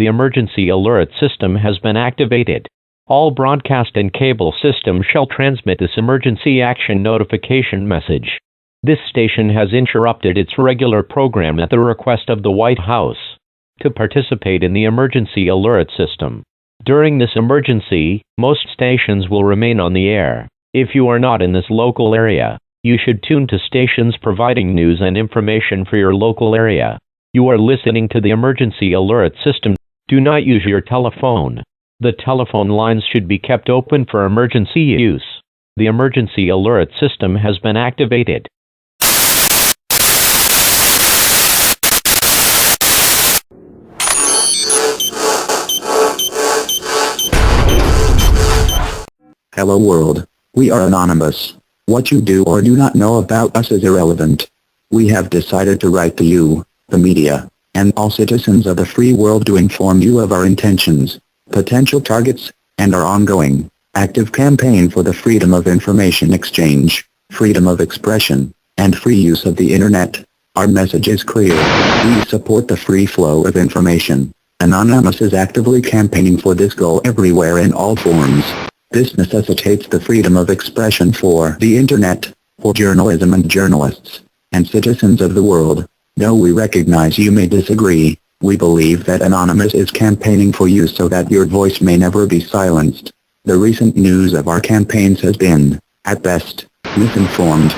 The emergency alert system has been activated. All broadcast and cable systems shall transmit this emergency action notification message. This station has interrupted its regular program at the request of the White House to participate in the emergency alert system. During this emergency, most stations will remain on the air. If you are not in this local area, you should tune to stations providing news and information for your local area. You are listening to the emergency alert system. Do not use your telephone. The telephone lines should be kept open for emergency use. The emergency alert system has been activated. Hello world. We are anonymous. What you do or do not know about us is irrelevant. We have decided to write to you, the media, and all citizens of the free world to inform you of our intentions, potential targets, and our ongoing, active campaign for the freedom of information exchange, freedom of expression, and free use of the internet. Our message is clear. We support the free flow of information. Anonymous is actively campaigning for this goal everywhere in all forms. This necessitates the freedom of expression for the internet, for journalism and journalists, and citizens of the world. Though we recognize you may disagree, we believe that Anonymous is campaigning for you so that your voice may never be silenced. The recent news of our campaigns has been, at best, misinformed.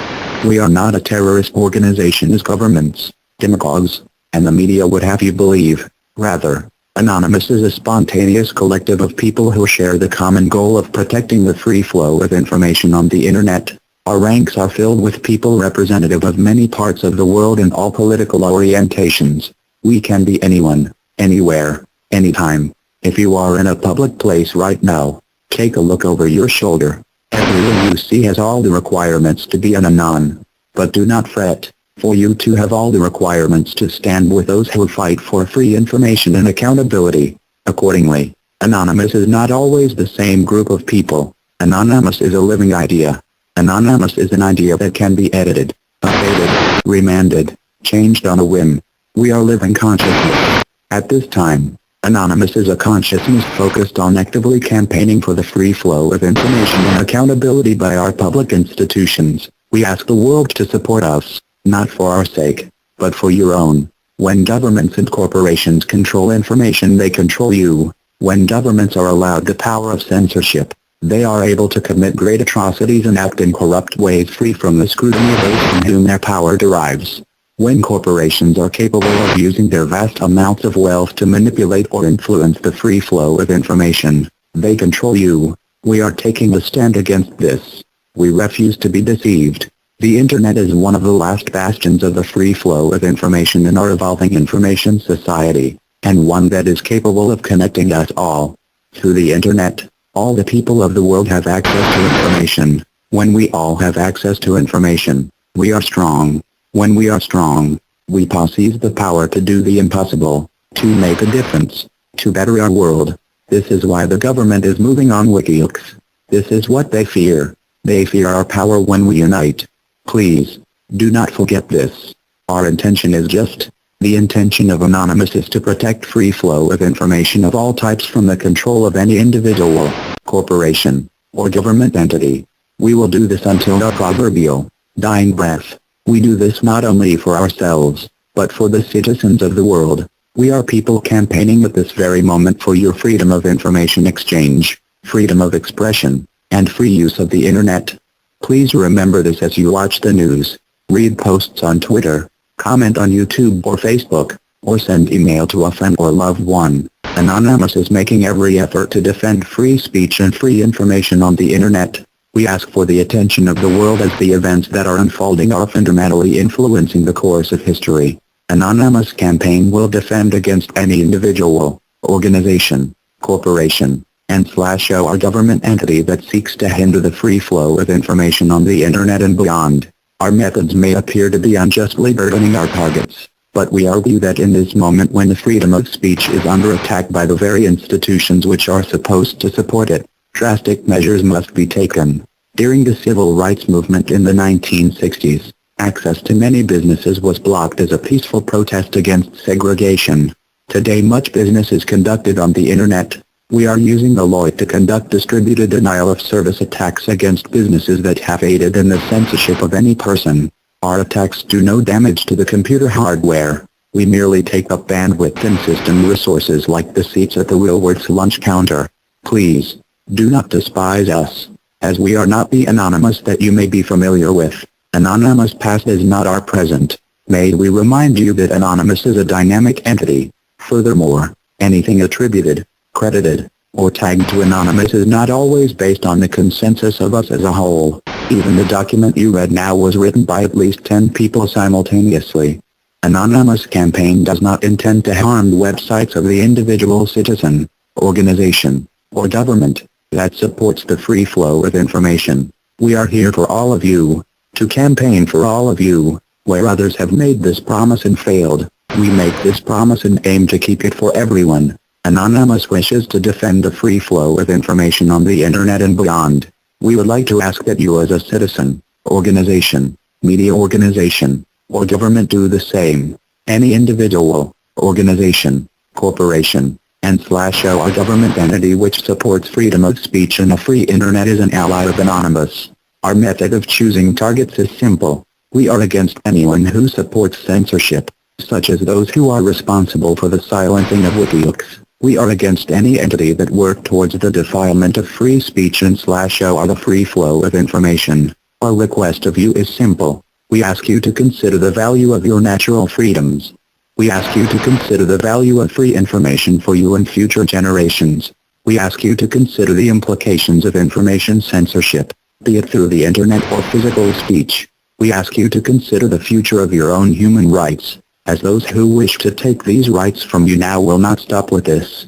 We are not a terrorist organization as governments, demagogues, and the media would have you believe. Rather, Anonymous is a spontaneous collective of people who share the common goal of protecting the free flow of information on the internet. Our ranks are filled with people representative of many parts of the world and all political orientations. We can be anyone, anywhere, anytime. If you are in a public place right now, take a look over your shoulder. Everyone you see has all the requirements to be an anon. But do not fret, for you too have all the requirements to stand with those who fight for free information and accountability. Accordingly, Anonymous is not always the same group of people. Anonymous is a living idea. Anonymous is an idea that can be edited, updated, remanded, changed on a whim. We are living consciousness. At this time, Anonymous is a consciousness focused on actively campaigning for the free flow of information and accountability by our public institutions. We ask the world to support us, not for our sake, but for your own. When governments and corporations control information, they control you. When governments are allowed the power of censorship, they are able to commit great atrocities and act in corrupt ways free from the scrutiny of those from whom their power derives. When corporations are capable of using their vast amounts of wealth to manipulate or influence the free flow of information, they control you. We are taking a stand against this. We refuse to be deceived. The internet is one of the last bastions of the free flow of information in our evolving information society, and one that is capable of connecting us all. Through the internet, all the people of the world have access to information. When we all have access to information, we are strong. When we are strong, we possess the power to do the impossible, to make a difference, to better our world. This is why the government is moving on WikiLeaks. This is what they fear. They fear our power when we unite. Please, do not forget this. Our intention is just. The intention of Anonymous is to protect free flow of information of all types from the control of any individual, corporation, or government entity. We will do this until our proverbial dying breath. We do this not only for ourselves, but for the citizens of the world. We are people campaigning at this very moment for your freedom of information exchange, freedom of expression, and free use of the internet. Please remember this as you watch the news, read posts on Twitter, comment on YouTube or Facebook, or send email to a friend or loved one. Anonymous is making every effort to defend free speech and free information on the internet. We ask for the attention of the world as the events that are unfolding are fundamentally influencing the course of history. Anonymous campaign will defend against any individual, organization, corporation, and/or government entity that seeks to hinder the free flow of information on the internet and beyond. Our methods may appear to be unjustly burdening our targets, but we argue that in this moment when the freedom of speech is under attack by the very institutions which are supposed to support it, drastic measures must be taken. During the civil rights movement in the 1960s, access to many businesses was blocked as a peaceful protest against segregation. Today much business is conducted on the internet. We are using Alloy to conduct distributed denial of service attacks against businesses that have aided in the censorship of any person. Our attacks do no damage to the computer hardware. We merely take up bandwidth and system resources like the seats at the Willworks lunch counter. Please, do not despise us, as we are not the Anonymous that you may be familiar with. Anonymous past is not our present. May we remind you that Anonymous is a dynamic entity. Furthermore, anything attributed, credited, or tagged to Anonymous is not always based on the consensus of us as a whole. Even the document you read now was written by at least 10 people simultaneously. Anonymous campaign does not intend to harm the websites of the individual citizen, organization, or government that supports the free flow of information. We are here for all of you, to campaign for all of you. Where others have made this promise and failed, we make this promise and aim to keep it for everyone. Anonymous wishes to defend the free flow of information on the internet and beyond. We would like to ask that you as a citizen, organization, media organization, or government do the same. Any individual, organization, corporation, and/or government entity which supports freedom of speech and a free internet is an ally of Anonymous. Our method of choosing targets is simple. We are against anyone who supports censorship, such as those who are responsible for the silencing of WikiLeaks. We are against any entity that work towards the defilement of free speech and/or the free flow of information. Our request of you is simple. We ask you to consider the value of your natural freedoms. We ask you to consider the value of free information for you and future generations. We ask you to consider the implications of information censorship, be it through the internet or physical speech. We ask you to consider the future of your own human rights, as those who wish to take these rights from you now will not stop with this.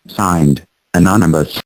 Signed, Anonymous.